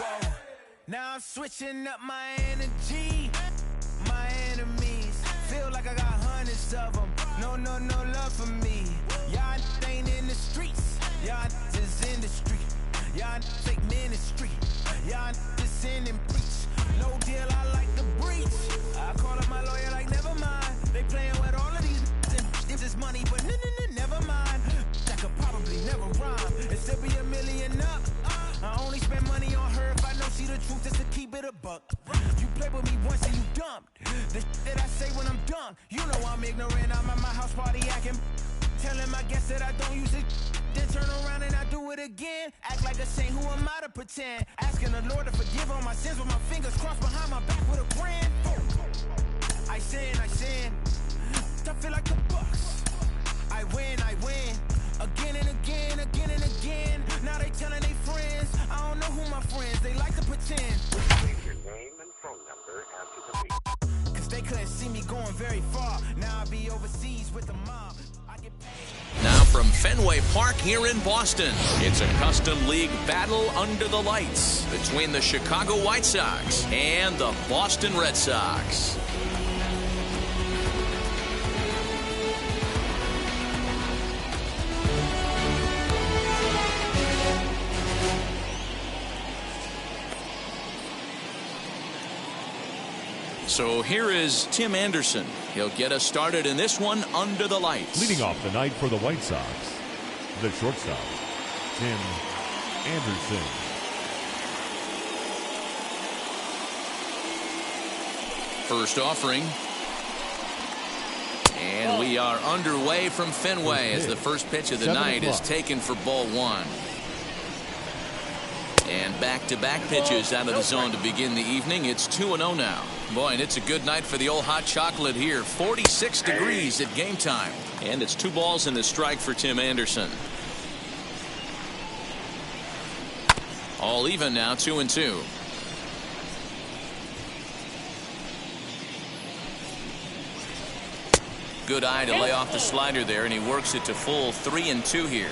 Whoa. Now I'm switching up my energy. My enemies feel like I got hundreds of them. No love for me. Y'all ain't in the streets. Y'all just in the street. Y'all take ministry. Y'all just in and preach. No deal, I like the breach. I call up my lawyer like, never mind. They playing with all of these if it's money, but never mind. I could probably never rhyme and still be $1 million up. I only spend money on her if I know she the truth, just to keep it a buck. You play with me once and you dumped. The that I say when I'm done, you know I'm ignorant. I'm at my house party acting, telling my guests that I don't use it. Then turn around and I do it again. Act like a saint, who am I to pretend? Asking the Lord to forgive all my sins with my fingers crossed behind my back with a grin. I sin. I feel like the Bucks. I win. Again and again. Now they telling their friends. I don't know who my friends, they like to pretend. Leave your name and phone number after the beep. Cause they couldn't see me going very far. Now I be overseas with the mob. I get paid. Now from Fenway Park here in Boston, it's a custom league battle under the lights between the Chicago White Sox and the Boston Red Sox. So here is Tim Anderson. He'll get us started in this one under the lights. Leading off the night for the White Sox, the shortstop, Tim Anderson. First offering. And we are underway from Fenway as the first pitch of the night is taken for ball one. And back-to-back pitches out of the zone to begin the evening. It's 2-0 now. Boy, and it's a good night for the old hot chocolate here. 46 degrees at game time. And it's 2 balls and a strike for Tim Anderson. All even now, 2-2. Good eye to lay off the slider there, and he works it to full 3-2 here.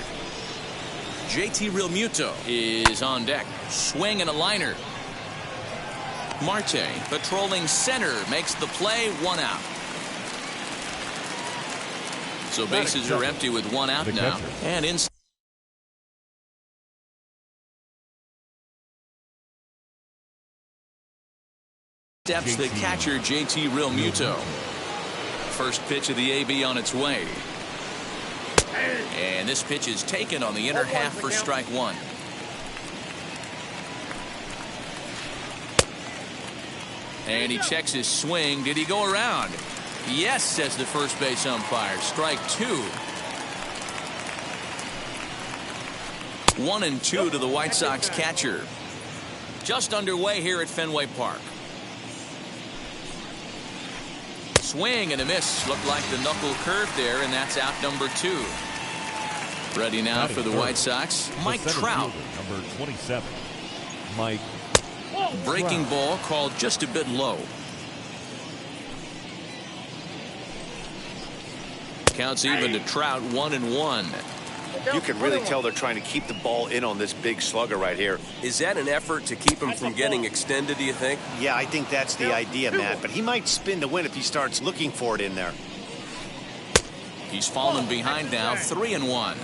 JT Realmuto is on deck. Swing and a liner. Marte patrolling center makes the play. 1 out. So bases are empty with 1 out now. And in steps the catcher JT Realmuto. First pitch of the AB on its way. And this pitch is taken on the inner half for strike 1. And he checks his swing. Did he go around? Yes, says the first base umpire. Strike 2. 1-2 to the White Sox catcher. Just underway here at Fenway Park. Swing and a miss. Looked like the knuckle curve there, and that's out number 2. Ready now for the White Sox, Mike Trout. Number 27, Mike. Breaking ball called just a bit low. Counts even to Trout. 1-1. You can really tell they're trying to keep the ball in on this big slugger right here. Is that an effort to keep him from getting extended, do you think? Yeah, I think that's the idea, Matt. But he might spin to win if he starts looking for it in there. He's fallen behind now. 3-1.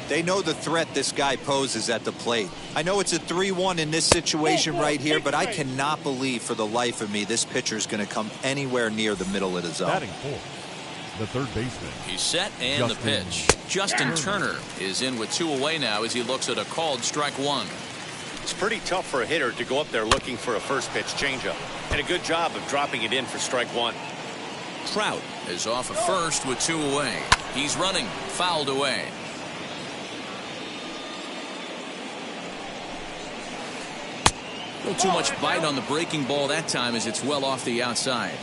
They know the threat this guy poses at the plate. I know it's a 3-1 in this situation right here, but I cannot believe for the life of me this pitcher is going to come anywhere near the middle of the zone. Batting fourth, the third baseman. He's set and the pitch. Justin Turner is in with 2 away now as he looks at a called strike 1. It's pretty tough for a hitter to go up there looking for a first pitch changeup. And a good job of dropping it in for strike 1. Trout is off at first with 2 away. He's running, fouled away. A little too much bite on the breaking ball that time as it's well off the outside.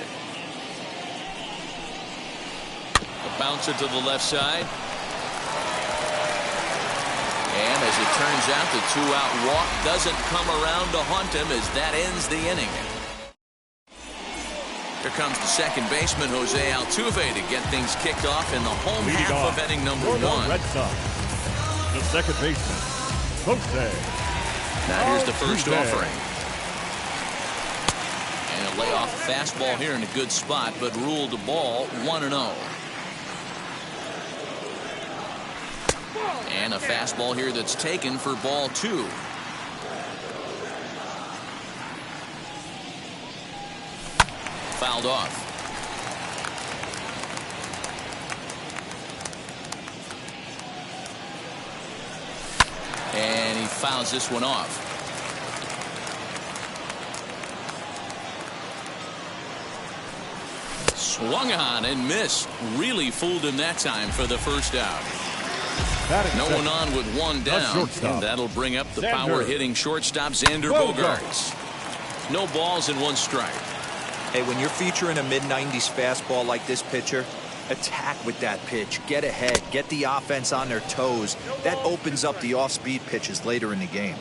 A bouncer to the left side. And as it turns out, the 2-out walk doesn't come around to haunt him as that ends the inning. Here comes the second baseman, Jose Altuve, to get things kicked off in the home half of inning number 1. Red Sox, the second baseman, Jose Now here's the first offering. And a layoff fastball here in a good spot, but ruled the ball 1-0. And a fastball here that's taken for ball 2. Fouled off. And he fouls this one off. Swung on and missed. Really fooled him that time for the first out. No one on with one down. And that'll bring up the power hitting shortstop Xander Bogaerts. No balls and 1 strike. Hey, when you're featuring a mid-90s fastball like this pitcher, attack with that pitch. Get ahead. Get the offense on their toes. That opens up the off-speed pitches later in the game.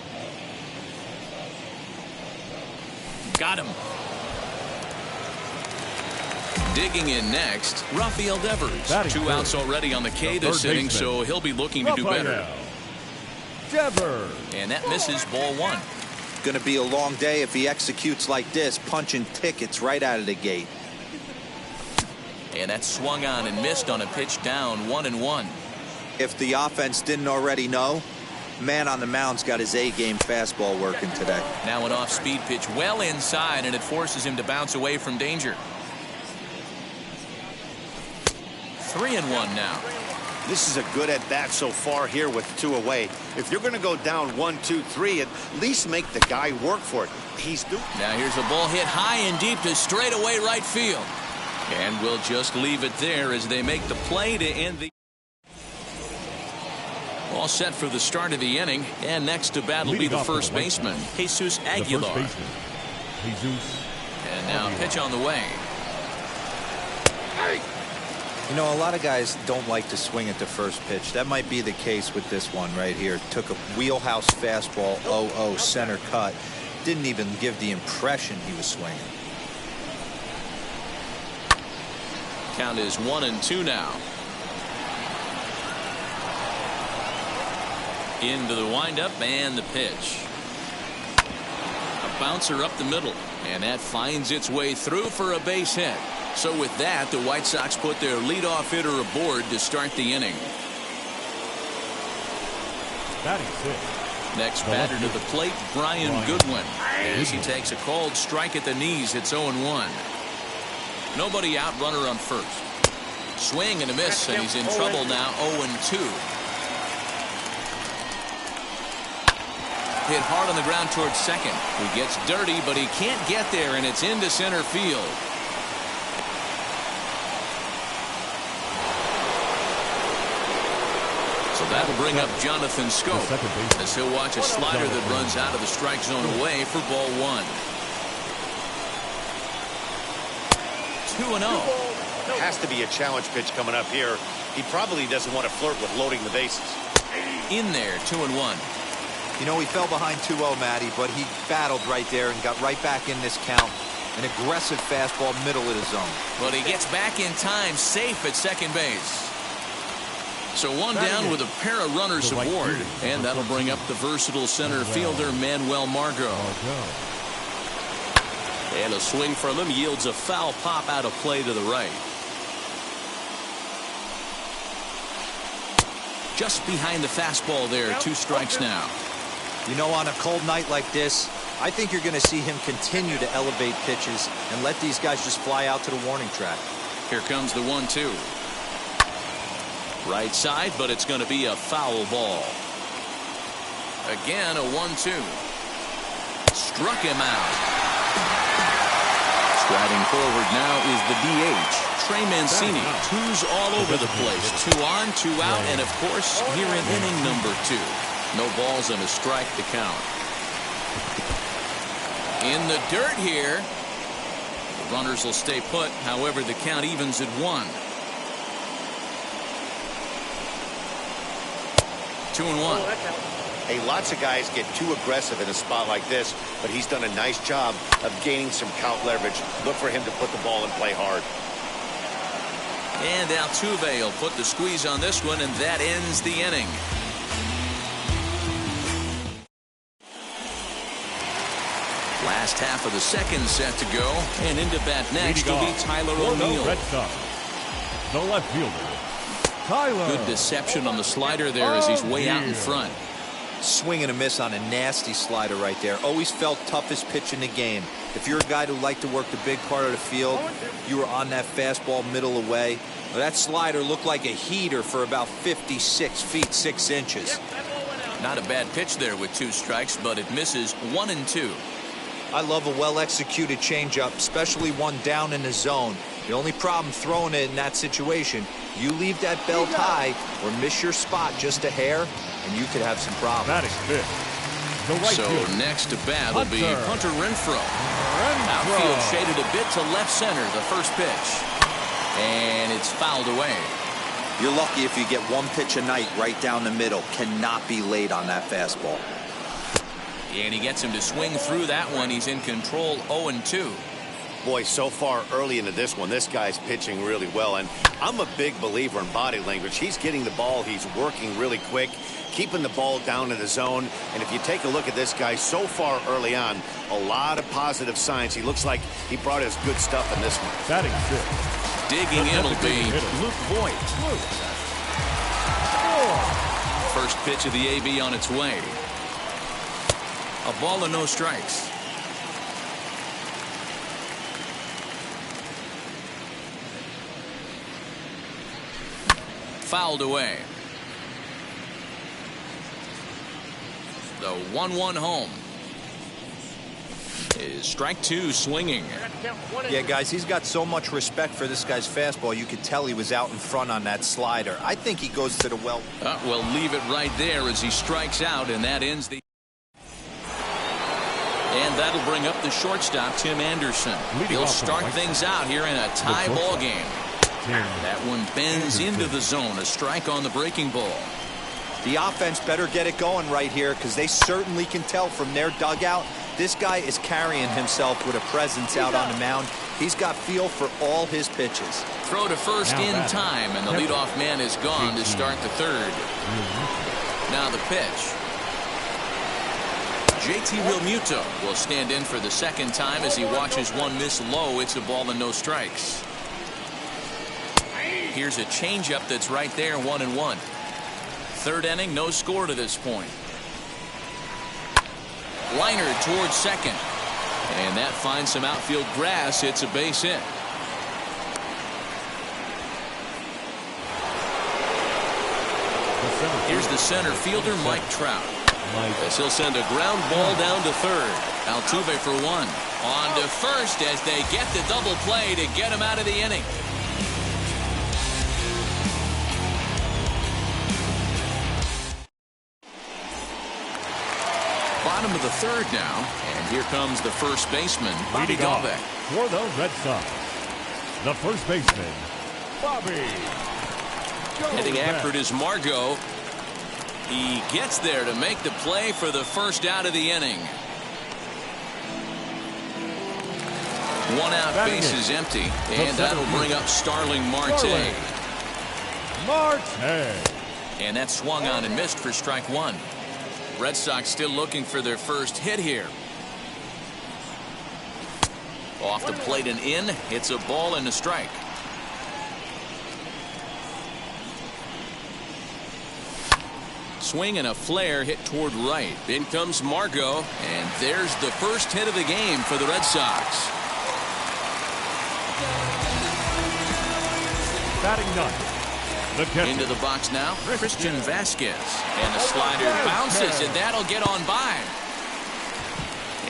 Got him. Digging in next, Rafael Devers. 2 outs already on the K this inning, so he'll be looking to do better. Devers. And that misses ball 1. Going to be a long day if he executes like this, punching tickets right out of the gate. And that swung on and missed on a pitch down 1-1. If the offense didn't already know, man on the mound's got his A-game fastball working today. Now an off-speed pitch well inside, and it forces him to bounce away from danger. 3-1 now. This is a good at-bat so far here with 2 away. If you're going to go down 1, 2, 3, at least make the guy work for it. He's doing. Now here's a ball hit high and deep to straightaway right field. And we'll just leave it there as they make the play to end the. All set for the start of the inning. And next to bat will be the first baseman, Jesus Aguilar. And now pitch on the way. You know, a lot of guys don't like to swing at the first pitch. That might be the case with this one right here. Took a wheelhouse fastball, 0-0 center cut. Didn't even give the impression he was swinging. Count is 1-2 now. Into the windup and the pitch. A bouncer up the middle, and that finds its way through for a base hit. So with that, the White Sox put their leadoff hitter aboard to start the inning. Next batter to the plate, Brian Goodwin. As he takes a called strike at the knees, it's 0-1. Nobody out, runner on first. Swing and a miss, and he's in trouble now, 0-2. Hit hard on the ground towards second. He gets dirty, but he can't get there, and it's into center field. So that'll bring up Jonathan Schoop as he'll watch a slider that runs out of the strike zone away for ball 1. 2-0. Has to be a challenge pitch coming up here. He probably doesn't want to flirt with loading the bases. In there, 2-1. You know, he fell behind 2-0, Matty, but he battled right there and got right back in this count. An aggressive fastball middle of the zone. But he gets back in time, safe at second base. So one down with a pair of runners aboard, and that'll bring up the versatile center fielder Manuel Margot. And a swing from him yields a foul pop out of play to the right. Just behind the fastball there, 2 strikes now. You know, on a cold night like this, I think you're going to see him continue to elevate pitches and let these guys just fly out to the warning track. Here comes the 1-2. Right side, but it's going to be a foul ball. Again, a 1-2. Struck him out. Striding forward now is the DH, Trey Mancini. 2's all over the place. 2 on, 2 out, and of course, here in inning number 2. No balls and a strike to count. In the dirt here. The runners will stay put. However, the count evens at 1. 2-1. Hey, lots of guys get too aggressive in a spot like this, but he's done a nice job of gaining some count leverage. Look for him to put the ball and play hard. And Altuve will put the squeeze on this one, and that ends the inning. Last half of the second set to go, and into bat next will be Tyler O'Neill. Red Sox, the left fielder, Tyler. Good deception on the slider there as he's way out in front. Swing and a miss on a nasty slider right there. Always felt toughest pitch in the game. If you're a guy who liked to work the big part of the field, you were on that fastball middle away. Well, that slider looked like a heater for about 56 feet 6 inches. Not a bad pitch there with 2 strikes, but it misses 1 and 2. I love a well-executed changeup, especially one down in the zone. The only problem throwing it in that situation, you leave that belt high or miss your spot just a hair, and you could have some problems. Batting fifth, the right So fielder, next to bat will be Hunter Renfroe. Renfroe. Outfield shaded a bit to left center, the first pitch. And it's fouled away. You're lucky if you get one pitch a night right down the middle. Cannot be late on that fastball. And he gets him to swing through that one. He's in control, 0-2. Boy, so far early into this one, this guy's pitching really well. And I'm a big believer in body language. He's getting the ball. He's working really quick, keeping the ball down in the zone. And if you take a look at this guy so far early on, a lot of positive signs. He looks like he brought his good stuff in this one. Batting fifth, Digging in will be Luke Voigt. First pitch of the AB on its way. A ball and no strikes. Fouled away. The 1-1 home. Is strike 2 swinging. Yeah, guys, he's got so much respect for this guy's fastball. You could tell he was out in front on that slider. I think he goes to the well. We'll leave it right there as he strikes out, and that ends the... And that'll bring up the shortstop, Tim Anderson. He'll start things out here in a tie ball game. That one bends into the zone. A strike on the breaking ball. The offense better get it going right here because they certainly can tell from their dugout this guy is carrying himself with a presence out on the mound. He's got feel for all his pitches. Throw to first in time, and the leadoff man is gone to start the third. Now the pitch. JT Realmuto will stand in for the second time as he watches one miss low. It's a ball and no strikes. Here's a changeup that's right there, 1-1. Third inning, no score to this point. Liner towards second. And that finds some outfield grass. It's a base hit. Here's the center fielder, Mike Trout. As he'll send a ground ball down to third. Altuve for 1. On to first as they get the double play to get him out of the inning. Bottom of the third now, and here comes the first baseman, Bobby Dalbec. For the Red Sox, the first baseman, Bobby. Heading after it is Margot. He gets there to make the play for the first out of the inning. One out, base is empty, and that'll bring up Starling Marte. And that swung on and missed for strike 1. Red Sox still looking for their first hit here. Off the plate and in. It's a ball and a strike. Swing and a flare hit toward right. In comes Margot, and there's the first hit of the game for the Red Sox. Batting ninth. Into the box now, Christian Vasquez. And the slider bounces, and that'll get on by.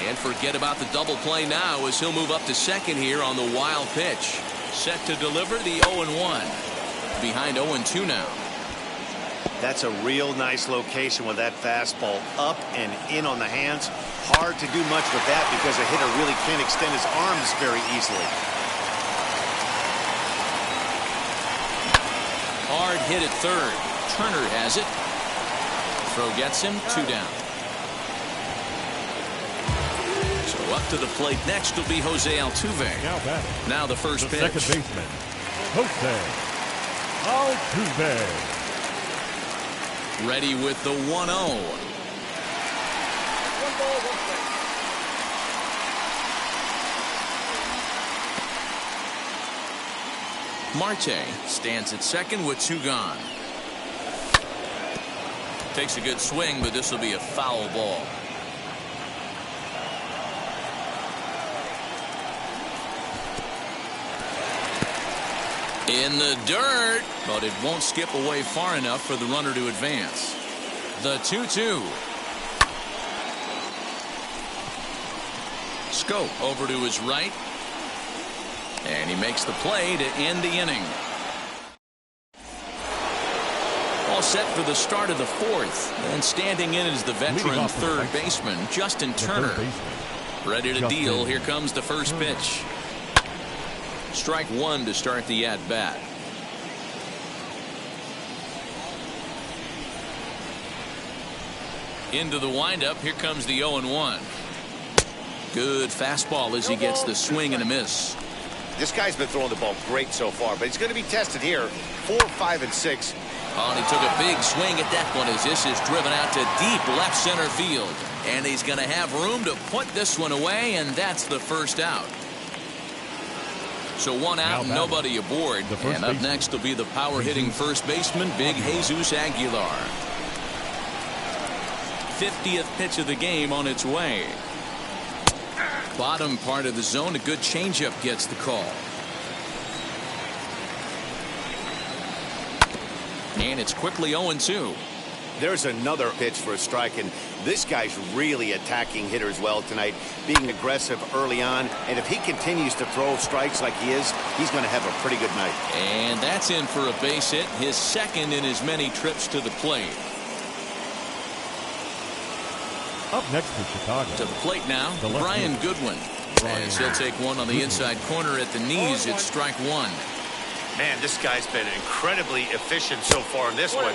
And forget about the double play now as he'll move up to second here on the wild pitch. Set to deliver the 0-1. Behind 0-2 now. That's a real nice location with that fastball up and in on the hands. Hard to do much with that because a hitter really can't extend his arms very easily. Hard hit at third. Turner has it. Throw gets him, 2 down. So up to the plate next will be Jose Altuve. Now the first pitch. Second baseman, Jose Altuve. Ready with the 1-0. Marte stands at second with 2 gone. Takes a good swing, but this will be a foul ball. In the dirt, but it won't skip away far enough for the runner to advance. The 2-2. Schoop over to his right. And he makes the play to end the inning. All set for the start of the 4th. And standing in is the veteran third baseman, Justin Turner. Ready to deal. Here comes the first pitch. Strike 1 to start the at-bat. Into the windup. Here comes the 0-1. Good fastball as he gets the swing and a miss. This guy's been throwing the ball great so far, but he's going to be tested here. 4, 5, and 6. Oh, and he took a big swing at that one as this is driven out to deep left center field. And he's going to have room to put this one away, and that's the first out. So 1 out, nobody aboard. And up next will be the power-hitting first baseman, Big Jesus Aguilar. 50th pitch of the game on its way. Bottom part of the zone, a good changeup gets the call. And it's quickly 0-2. There's another pitch for a strike, and this guy's really attacking hitters well tonight, being aggressive early on. And if he continues to throw strikes like he is, he's going to have a pretty good night. And that's in for a base hit, his second in his many trips to the plate. Up next for Chicago. To the plate now, Brian Goodwin. As he'll take one on the inside corner at the knees. It's strike 1. Man, this guy's been incredibly efficient so far in this one,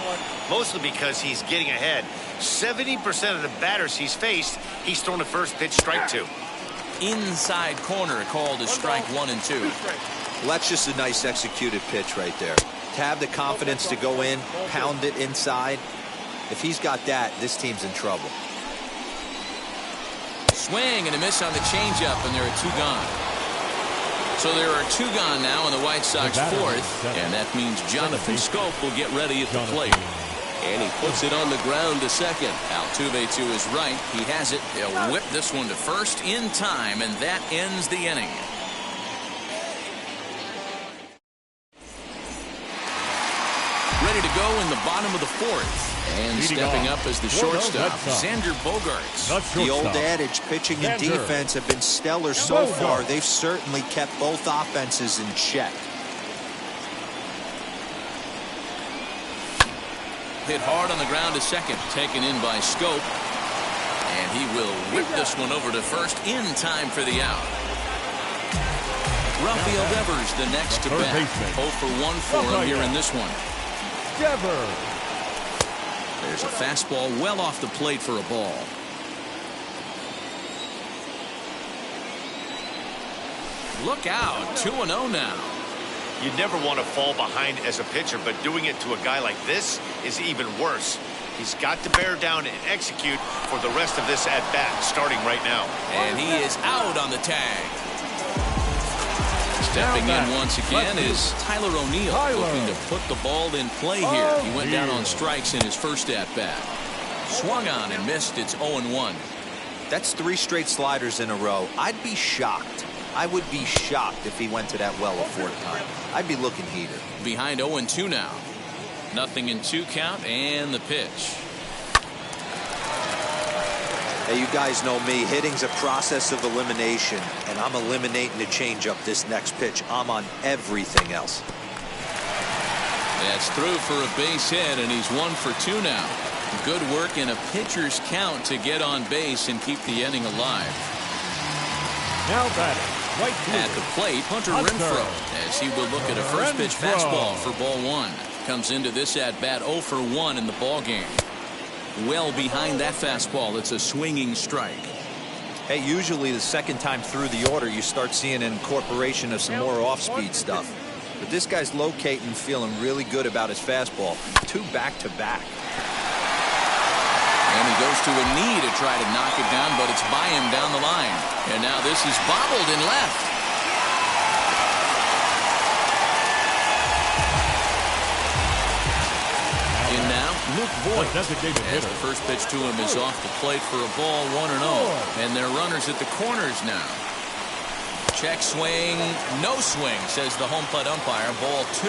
mostly because he's getting ahead. 70% of the batters he's faced, he's thrown the first pitch, strike 2. Inside corner called as strike 1 and 2. Well, that's just a nice executed pitch right there. To have the confidence to go in, pound it inside. If he's got that, this team's in trouble. Swing and a miss on the changeup, and there are 2 gone. So there are 2 gone now in the White Sox 4th, and that means Jonathan Schoop will get ready at the plate. And he puts it on the ground to second. Altuve to his right. He has it. They'll whip this one to first in time, and that ends the inning. Ready to go in the bottom of the 4th. And stepping up as the shortstop, Xander Bogaerts. The old adage, pitching and defense have been stellar so far. They've certainly kept both offenses in check. Hit hard on the ground to second. Taken in by Schoop. And he will whip this one over to first in time for the out. Rafael Devers the next to bat. 0 for 1 for him here in this one. Devers. There's a fastball well off the plate for a ball. Look out, 2-0 now. You never want to fall behind as a pitcher, but doing it to a guy like this is even worse. He's got to bear down and execute for the rest of this at-bat, starting right now. And he is out on the tag. Stepping in once again is Tyler O'Neill, looking to put the ball in play here. He went down on strikes in his first at-bat. Swung on and missed. It's 0-1. That's 3 straight sliders in a row. I'd be shocked. I would be shocked if he went to that well a 4th time. I'd be looking heated. Behind 0-2 now. 0-2 count and the pitch. Hey, you guys know me. Hitting's a process of elimination, and I'm eliminating the changeup this next pitch. I'm on everything else. That's through for a base hit, and he's 1 for 2 now. Good work in a pitcher's count to get on base and keep the inning alive. Now batting, right field. At the plate, Hunter Renfroe, as he will look at a first pitch fastball for ball 1. Comes into this at bat 0 for 1 in the ball game. Well behind that fastball, it's a swinging strike. Hey, usually the second time through the order, you start seeing an incorporation of some more off-speed stuff. But this guy's locating, feeling really good about his fastball. 2 back-to-back. And he goes to a knee to try to knock it down, but it's by him down the line. And now this is bobbled in left. Luke Voigt, designated As hitter. the first pitch to him is off the plate for a ball, 1-0. And they're runners at the corners now. Check swing, no swing, says the home plate umpire. Ball 2.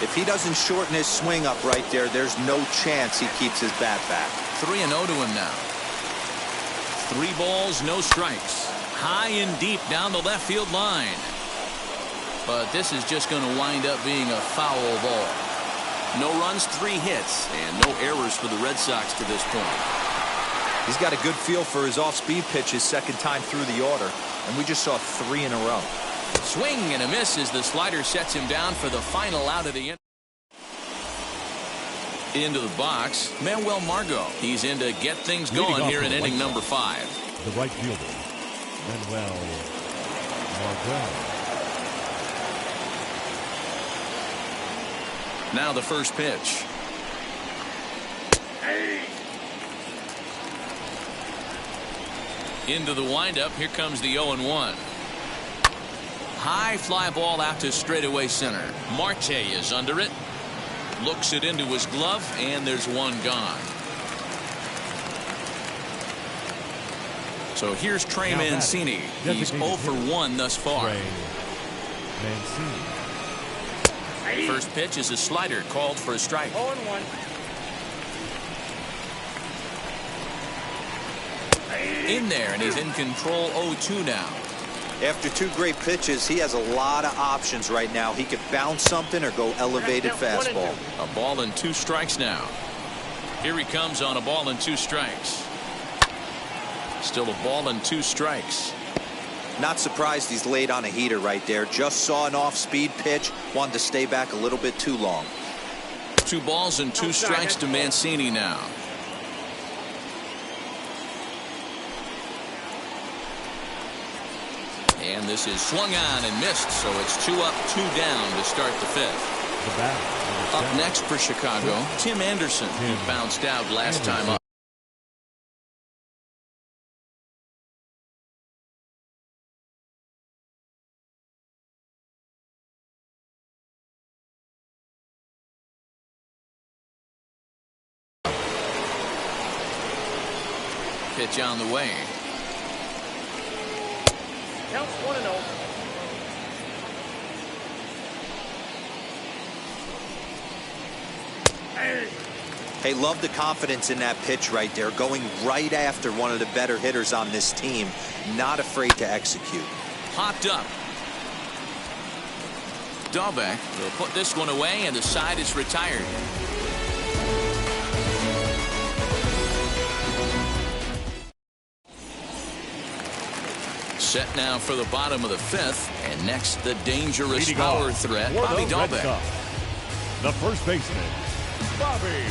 If he doesn't shorten his swing up right there, there's no chance he keeps his bat back. 3-0 to him now. 3 balls, no strikes. High and deep down the left field line. But this is just going to wind up being a foul ball. No runs, 3 hits, and no errors for the Red Sox to this point. He's got a good feel for his off-speed pitches second time through the order, and we just saw 3 in a row. Swing and a miss as the slider sets him down for the final out of the inning. Into the box, Manuel Margot. He's in to get things going here in inning number 5. The right fielder, Manuel Margot. Now the first pitch. Into the windup. Here comes the 0-1. High fly ball out to straightaway center. Marte is under it. Looks it into his glove, and there's one gone. So here's Trey Mancini. He's 0 for 1 thus far. Trey Mancini. First pitch is a slider called for a strike. 0-1. In there, and he's in control. 0-2 now. After 2 great pitches, he has a lot of options right now. He could bounce something or go elevated fastball. A ball and 2 strikes now. Here he comes on a ball and 2 strikes. Still a ball and 2 strikes. Not surprised he's laid on a heater right there. Just saw an off-speed pitch. Wanted to stay back a little bit too long. 2 balls and 2 strikes to Mancini now. And this is swung on and missed, so it's 2 up, 2 down to start the 5th. The batter, Up next for Chicago, Tim Anderson. He bounced out last time up. Pitch on the way. Counts 1-0. Hey, love the confidence in that pitch right there. Going right after one of the better hitters on this team. Not afraid to execute. Popped up. Dahlbeck will put this one away, and the side is retired. Set now for the bottom of the 5th, and next the dangerous power threat, Bobby Dahlbeck. The first baseman, Bobby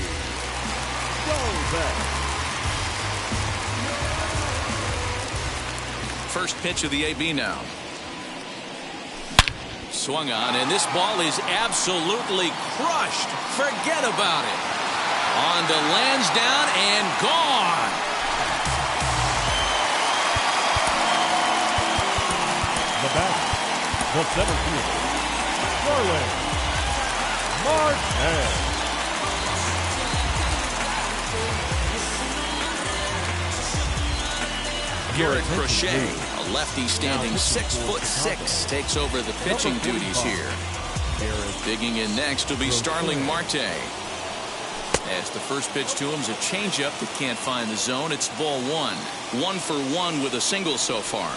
Dahlbeck. First pitch of the AB now. Swung on, and this ball is absolutely crushed. Forget about it. On to Lansdowne and gone. The batter, the center fielder, Starling Marte. Garrett Crochet, a lefty standing 6'6", takes over the pitching duties here. Digging in next will be Starling Marte. As the first pitch to him is a changeup that can't find the zone. It's ball 1. 1 for 1 with a single so far.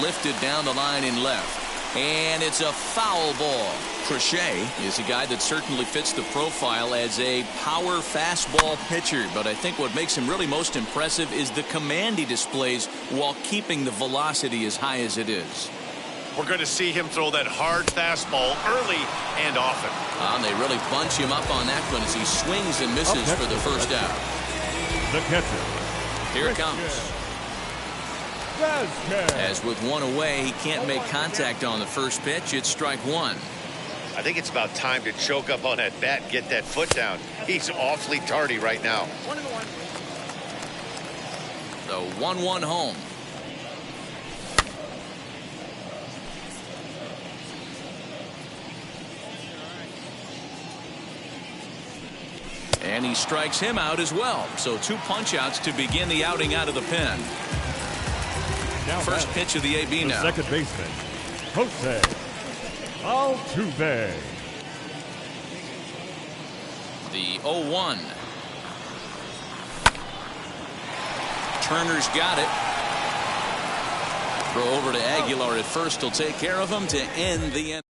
Lifted down the line in left. And it's a foul ball. Crochet is a guy that certainly fits the profile as a power fastball pitcher, but I think what makes him really most impressive is the command he displays while keeping the velocity as high as it is. We're going to see him throw that hard fastball early and often. And they really bunch him up on that one as he swings and misses for the first out. The catcher. Here it comes. As with 1 away, he can't make contact on the first pitch. It's strike 1. I think it's about time to choke up on that bat and get that foot down. He's awfully tardy right now. 1-1. The 1-1 home. And he strikes him out as well. So 2 punch-outs to begin the outing out of the pen. Now First pitch of the AB the now. second baseman, Jose Altuve. The 0-1. Turner's got it. Throw over to Aguilar at first. He'll take care of him to end the inning.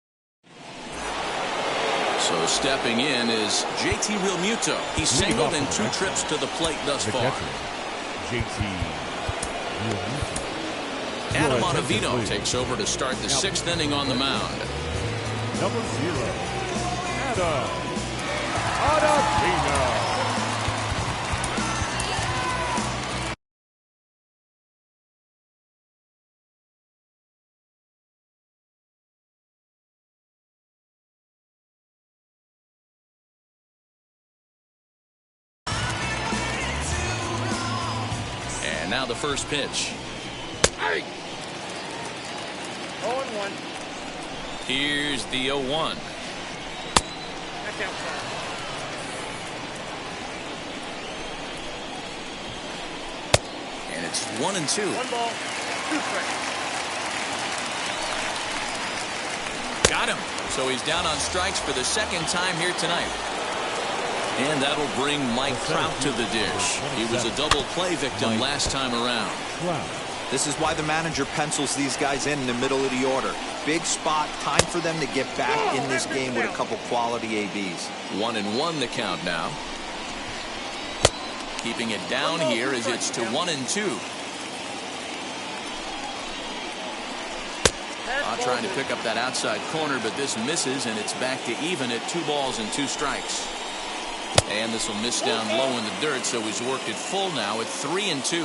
So stepping in is JT Realmuto. He's singled in 2 trips to the plate thus The far. catcher, JT Realmuto. Adam Your attention, Ottavino please. takes over to start the 6th inning on the mound. Number 0, Adam Ottavino. And now the first pitch. 0-1. Here's the 0-1. And it's 1-2. 1 ball, 2 strikes. Got him. So he's down on strikes for the 2nd time here tonight. And that'll bring Mike Trout to the dish. He was a double play victim last time around. Wow. This is why the manager pencils these guys in the middle of the order. Big spot, time for them to get back in this game with a couple quality ABs. 1-1 the count now. Keeping it down here as it's to 1-2. Trying to pick up that outside corner, but this misses, and it's back to even at 2 balls and 2 strikes. And this will miss down low in the dirt, so he's worked it full now at 3-2.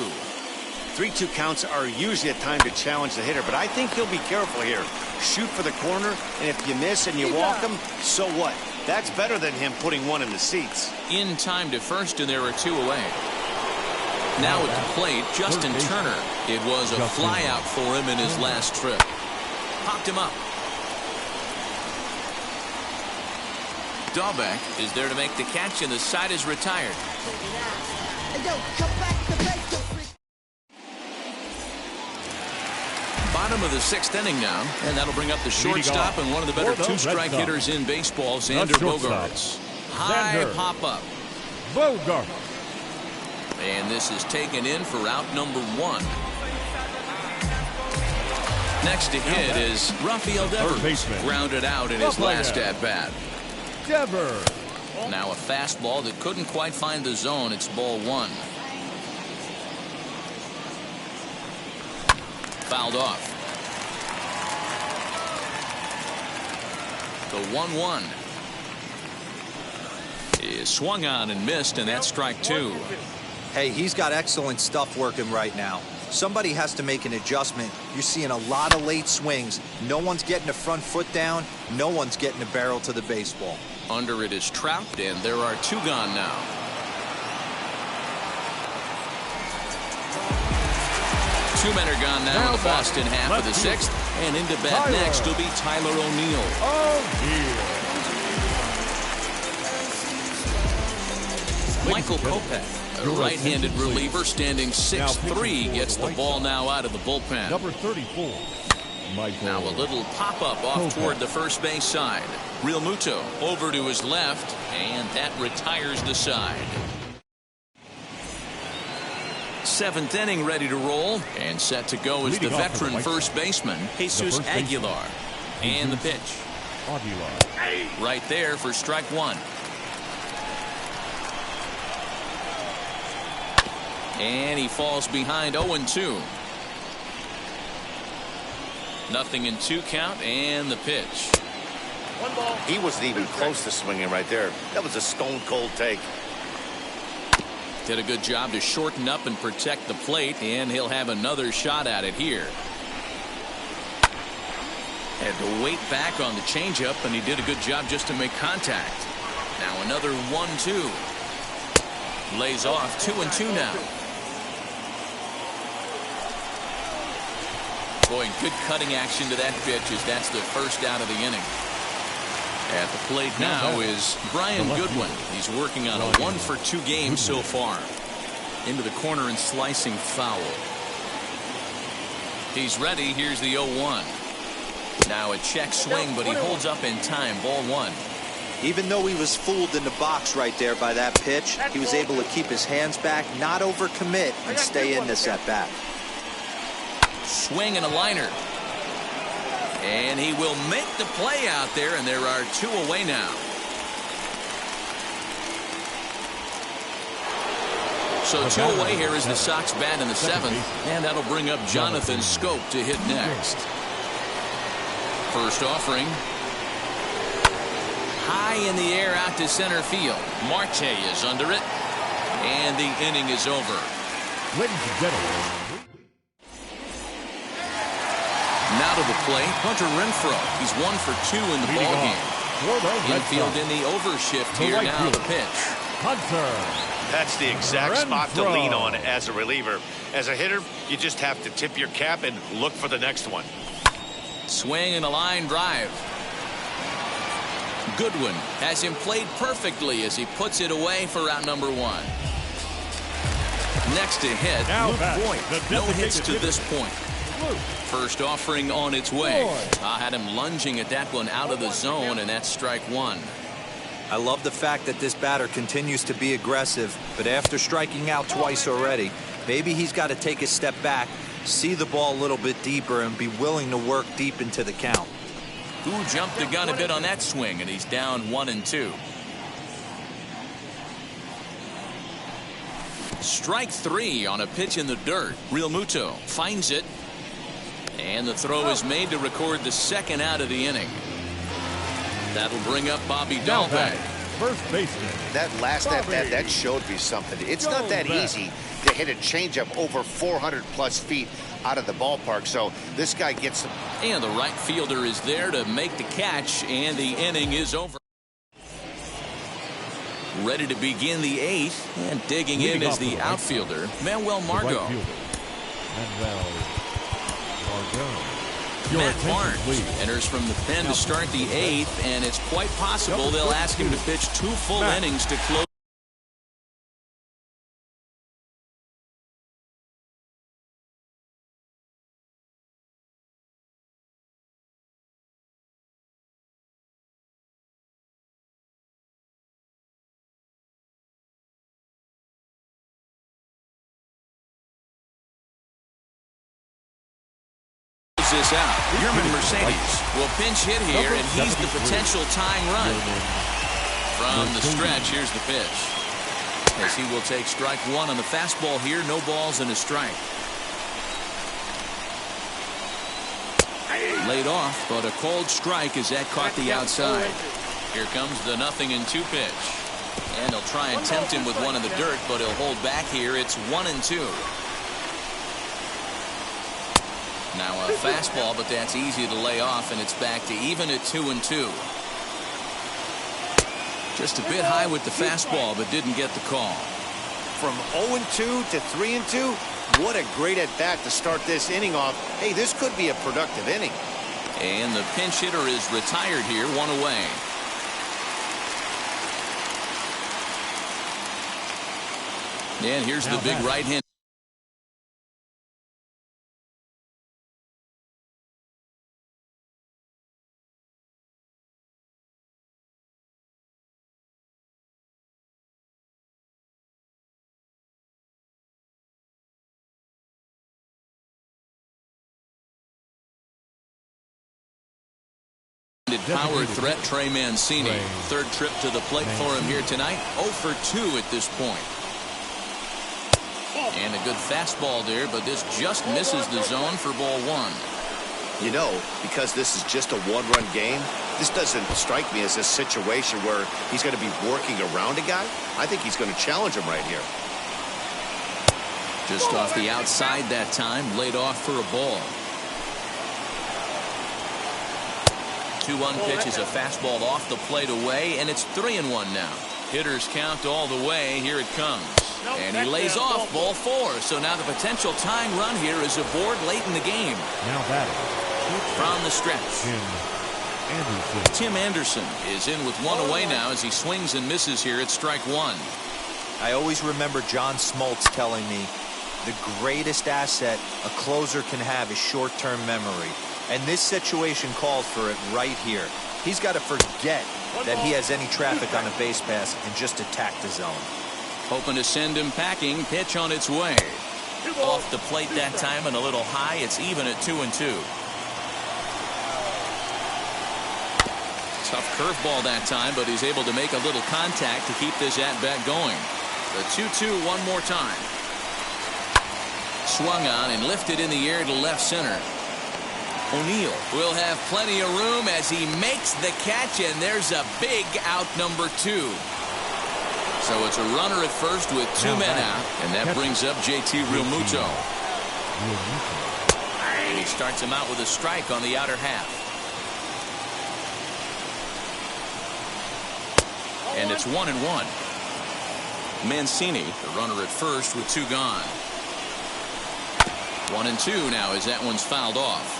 3-2 counts are usually a time to challenge the hitter, but I think he'll be careful here. Shoot for the corner, and if you miss and you walk him, so what? That's better than him putting one in the seats. In time to first, and there are 2 away. Now at the plate, Justin Turner. It was a fly out for him in his last trip. Popped him up. Dahlbeck is there to make the catch, and the side is retired. Bottom of the 6th inning now, and that'll bring up the shortstop and one of the better 2-strike hitters in baseball, Xander Bogaerts. High pop-up. Bogaerts. And this is taken in for out number 1. Next to hit is Rafael Devers, grounded out in his last at-bat. Devers. Now a fastball that couldn't quite find the zone. It's ball 1. Fouled off. The 1-1 is swung on and missed, and that's strike 2. Hey, he's got excellent stuff working right now. Somebody has to make an adjustment. You're seeing a lot of late swings. No one's getting the front foot down. No one's getting the barrel to the baseball. Under it is Trout, and there are 2 gone now. Two men are gone now in the Boston half of the 6th. And into bat next will be Tyler O'Neill. Michael Kopech, a right-handed reliever standing 6'3", gets the ball now out of the bullpen. Number 34. Now a little pop-up off toward the first base side. Realmuto over to his left, and that retires the side. 7th inning ready to roll, and set to go is the veteran first baseman, Jesus Aguilar. And the pitch. Aguilar. Right there for strike 1. And he falls behind 0-2. Nothing in 2 count, and the pitch. 1 ball. He wasn't even close to swinging right there. That was a stone-cold take. Did a good job to shorten up and protect the plate, and he'll have another shot at it here. Had to wait back on the changeup, and he did a good job just to make contact. Now another 1-2. Lays off 2-2 now. Boy, good cutting action to that pitch as that's the first out of the inning. At the plate now is Brian Goodwin. He's working on a 1-for-2 game so far. Into the corner and slicing foul. He's ready. Here's the 0-1. Now a check swing, but he holds up in time. Ball 1. Even though he was fooled in the box right there by that pitch, he was able to keep his hands back, not overcommit, and stay in this at bat. Swing and a liner. And he will make the play out there, and there are 2 away now. So 2 away here as the Sox bat in the 7th, and that'll bring up Jonathan Schoop to hit next. First offering. High in the air out to center field. Marte is under it, and the inning is over. Ladies and gentlemen. Now to the plate, Hunter Renfroe. He's 1 for 2 in the ball game. Infield in the overshift here. Now the pitch. Hunter. That's the exact spot to lean on as a reliever. As a hitter, you just have to tip your cap and look for the next one. Swing and a line drive. Goodwin has him played perfectly as he puts it away for out number 1. Next to hit, Luke Voit. No hits to this point. First offering on its way. I had him lunging at that one out of the zone, and that's strike 1. I love the fact that this batter continues to be aggressive, but after striking out twice already, maybe he's got to take a step back, see the ball a little bit deeper, and be willing to work deep into the count. Who jumped the gun a bit on that swing, and he's down 1-2. Strike 3 on a pitch in the dirt. Real Muto finds it, and the throw is made to record the 2nd out of the inning. That'll bring up Bobby Dalbec. First baseman. That last at-bat, that showed me something. It's not that easy to hit a changeup over 400-plus feet out of the ballpark, so this guy gets some. And the right fielder is there to make the catch, and the inning is over. Ready to begin the 8th, and digging in is the outfielder, Manuel Margot. Matt Barnes enters from the pen to start the 8th, and it's quite possible they'll ask him to pitch 2 full innings to close. This out. Yerman Mercedes will pinch hit here, and he's the potential tying run. From the stretch, here's the pitch. As he will take strike 1 on the fastball here. No balls and a strike. Laid off, but a cold strike as that caught the outside. Here comes the 0-2 pitch. And they'll try and tempt him with one in the dirt, but he'll hold back here. It's 1-2. Now a fastball, but that's easy to lay off, and it's back to even at 2-2. Just a bit high with the fastball, but didn't get the call. From 0-2 to 3-2, what a great at-bat to start this inning off. Hey, this could be a productive inning. And the pinch hitter is retired here, 1 away. And here's the big right hand. Power threat Trey Mancini. 3rd trip to the plate for him here tonight. 0 for 2 at this point. And a good fastball there, but this just misses the zone for ball 1. You know, because this is just a 1-run game, this doesn't strike me as a situation where he's going to be working around a guy. I think he's going to challenge him right here. Just off the outside that time, laid off for a ball. 2-1 pitch is a fastball off the plate away, and it's 3-1 now. Hitters count all the way. Here it comes. And he lays off ball 4. So now the potential tying run here is aboard late in the game. Now batting from the stretch. Anderson. Tim Anderson is in with one away now as he swings and misses here at strike one. I always remember John Smoltz telling me the greatest asset a closer can have is short-term memory. And this situation called for it right here. He's got to forget that he has any traffic on a base pass and just attack the zone. Hoping to send him packing. Pitch on its way. Off the plate that time and a little high. It's even at 2-2. Tough curveball that time, but he's able to make a little contact to keep this at-bat going. The 2-2 one more time. Swung on and lifted in the air to left center. O'Neill will have plenty of room as he makes the catch, and there's a big out number 2. So it's a runner at first with 2 men out, and that brings up JT Realmuto. And he starts him out with a strike on the outer half. And it's 1-1. Mancini, the runner at first with 2 gone. 1-2 now as that one's fouled off.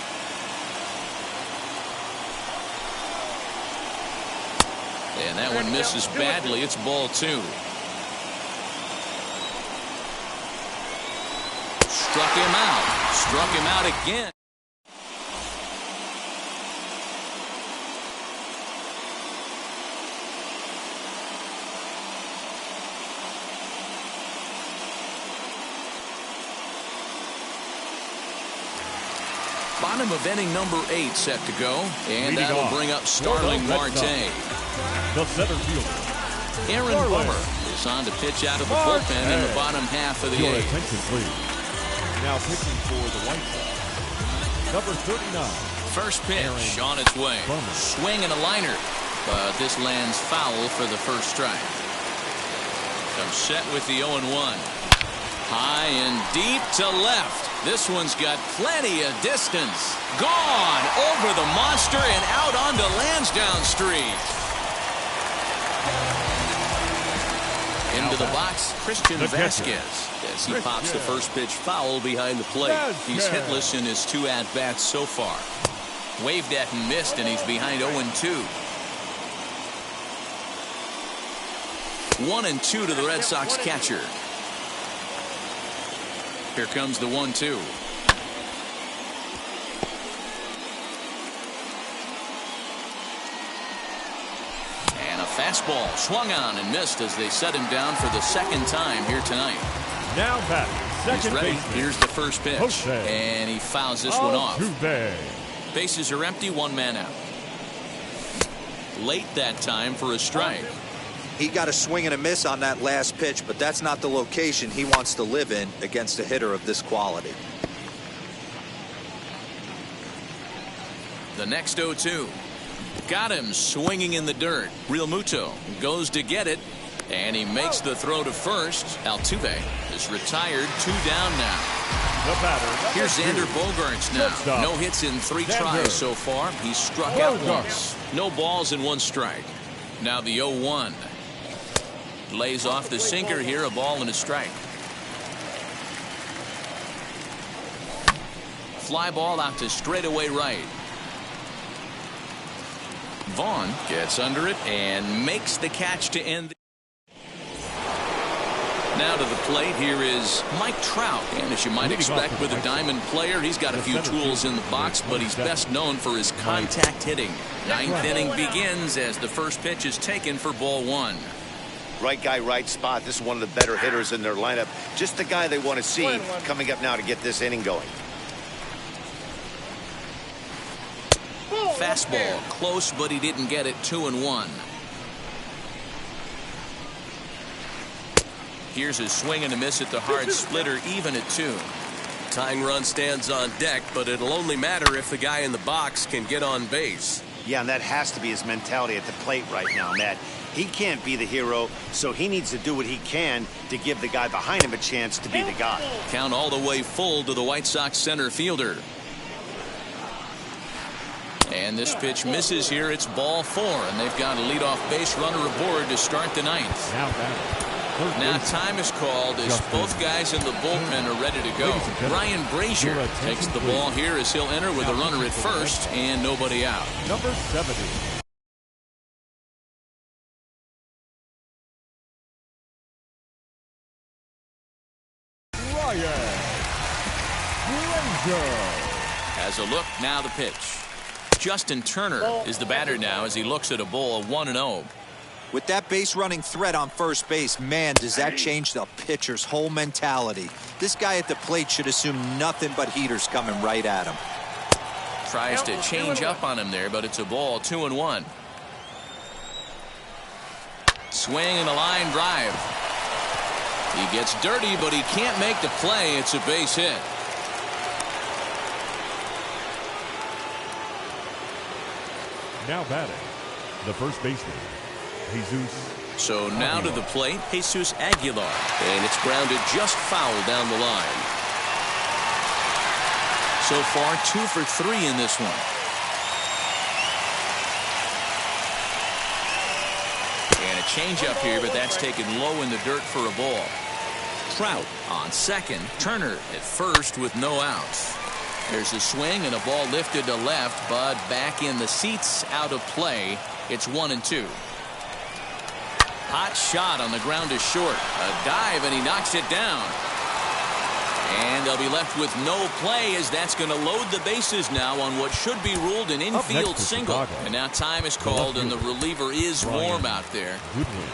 And that one misses badly. It's ball 2. Struck him out. Struck him out again. Bottom of inning number 8 set to go. And that'll bring up Starling Marte. The center fielder, Aaron Bummer is on to pitch out of the bullpen in the bottom half of the 8th. Attention, please. Now pitching for the White Sox, number 39. First pitch on its way. Swing and a liner, but this lands foul for the first strike. Comes set with the 0-1. High and deep to left. This one's got plenty of distance. Gone over the monster and out onto Lansdowne Street. Into the box, Christian Vasquez as he pops the first pitch foul behind the plate. He's hitless in his 2 at-bats so far. Waved at and missed, and he's behind 0-2. 1-2 to the Red Sox catcher. Here comes the 1-2. And a fastball swung on and missed as they set him down for the 2nd time here tonight. Now back. He's ready. Here's the first pitch. And he fouls this one off. Bases are empty, 1 man out. Late that time for a strike. He got a swing and a miss on that last pitch, but that's not the location he wants to live in against a hitter of this quality. The next 0-2. Got him swinging in the dirt. Realmuto goes to get it, and he makes the throw to first. Altuve is retired, 2 down now. Here's Xander Bogaerts now. No hits in 3 tries so far. He's struck out once. No balls and 1 strike. Now the 0-1. Lays off the sinker here, a ball and a strike. Fly ball out to straightaway right. Vaughn gets under it and makes the catch to end. Now to the plate, here is Mike Trout. And as you might expect with a diamond player, he's got a few tools in the box, but he's best known for his contact hitting. 9th inning begins as the first pitch is taken for ball 1. Right guy, right spot. This is one of the better hitters in their lineup. Just the guy they want to see coming up now to get this inning going. Fastball close, but he didn't get it. 2-1. Here's a swing and a miss at the hard splitter, even at 2. Tying run stands on deck, but it'll only matter if the guy in the box can get on base. Yeah, and that has to be his mentality at the plate right now, Matt. He can't be the hero, so he needs to do what he can to give the guy behind him a chance to be the guy. Count all the way full to the White Sox center fielder. And this pitch misses here. It's ball 4, and they've got a leadoff base runner aboard to start the 9th. Now back. Now time is called as both guys in the bullpen are ready to go. Ryan Brazier takes the ball here as he'll enter with a runner at first and nobody out. Number 70. Ryan Brazier. As a look, now the pitch. Justin Turner is the batter now as he looks at a ball 1-0. With that base running threat on first base, man, does that change the pitcher's whole mentality. This guy at the plate should assume nothing but heaters coming right at him. Tries to change up on him there, but it's a ball, 2-1. Swing and a line drive. He gets dirty, but he can't make the play. It's a base hit. Now batting, the first baseman, Jesus. So now to the plate, Jesus Aguilar. And it's grounded just foul down the line. So far, 2 for 3 in this one. And a changeup here, but that's taken low in the dirt for a ball. Trout on second. Turner at first with no outs. There's a swing and a ball lifted to left, but back in the seats, out of play. It's 1-2. Hot shot on the ground is short. A dive, and he knocks it down. And they'll be left with no play as that's going to load the bases now on what should be ruled an infield single. Chicago. And now time is called, and the reliever is warm out there. Goodwin.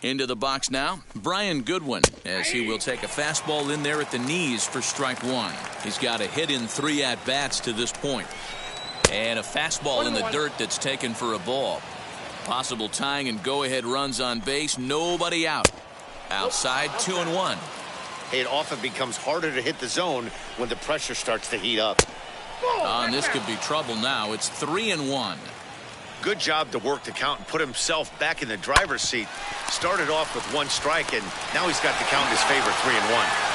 Into the box now, Brian Goodwin, as he will take a fastball in there at the knees for strike 1. He's got a hit in 3 at-bats to this point. And a fastball in the dirt that's taken for a ball. Possible tying and go-ahead runs on base, nobody out. Outside, 2-1. It often becomes harder to hit the zone when the pressure starts to heat up. And this could be trouble now. It's 3-1. Good job to work the count and put himself back in the driver's seat. Started off with 1 strike, and now he's got the count in his favor, 3-1.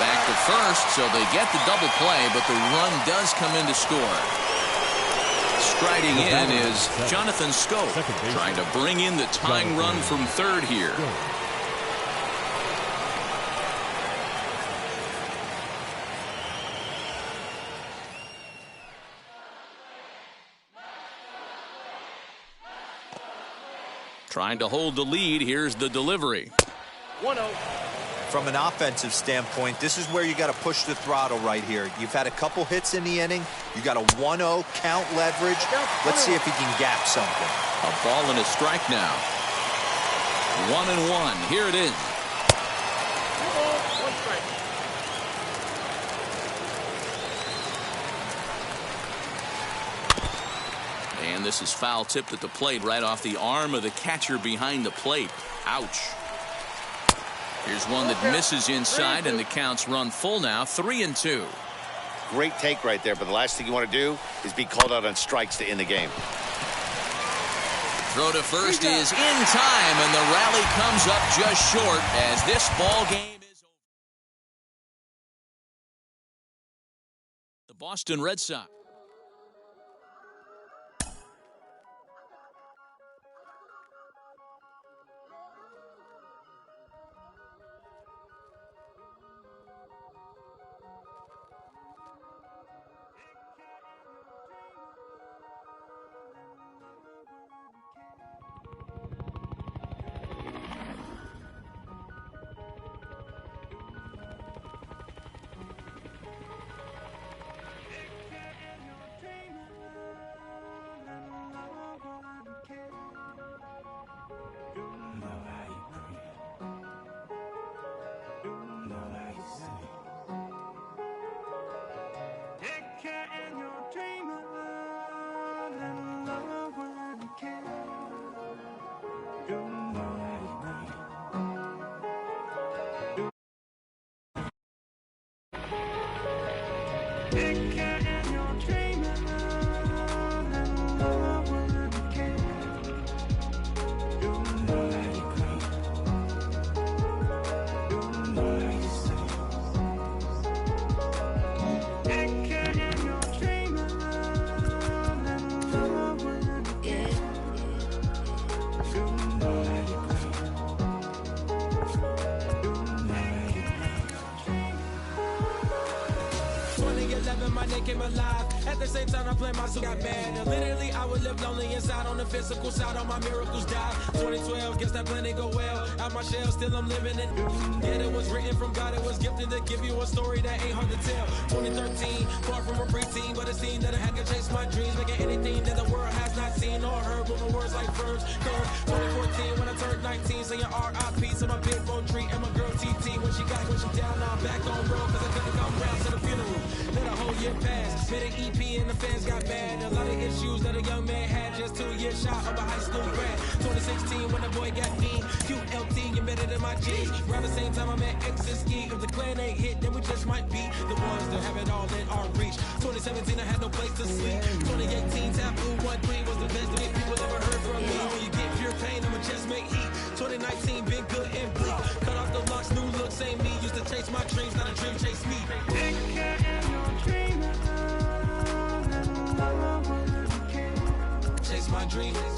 Back to first, so they get the double play, but the run does come in to score. Striding in is Jonathan Schoop, trying to bring in the tying run from third here. Trying to hold the lead. Here's the delivery. 1-0. From an offensive standpoint, this is where you got to push the throttle right here. You've had a couple hits in the inning. You got a 1-0 count leverage. Let's see if he can gap something. A ball and a strike now. 1-1. Here it is. 1 strike. And this is foul tipped at the plate right off the arm of the catcher behind the plate. Ouch. Here's one that misses inside, and the count's run full now, 3-2. Great take right there, but the last thing you want to do is be called out on strikes to end the game. Throw to first is in time, and the rally comes up just short as this ball game is over. The Boston Red Sox. name came alive. At the same time, I played myself got mad. And literally, I would live lonely inside on the physical side. All my miracles died. 2012, guess that plan didn't go well. Out my shell, still I'm living it. Yet it was written from God, it was gifted to give you a story that ain't hard to tell. 2013, far from a preteen, but it seemed that I had to chase my dreams, making anything that the world has not seen or heard. With my words like verbs, curves. 2014, when I turned 19, saying R.I.P. to my big bone tree and my girl TT. When she down, now I'm back on road, cause I couldn't come round to the funeral. Let a whole year pass, made an EP and the fans got mad. A lot of issues that a young man had, just 2 years shy of a high school grad. 2016, when the boy got me, QLT embedded in my G's. Around the same time I met X and Ski. If the clan ain't hit, then we just might be the ones that have it all in our reach. 2017, I had no place to sleep. 2018, Taboo 1-3 was the best that people ever heard from me. When you get pure pain, I'ma just make heat. 2019, been good and bleak. Cut off the locks, new look, same me. Used to chase my dreams, not a dream chase me. Chase my dreams.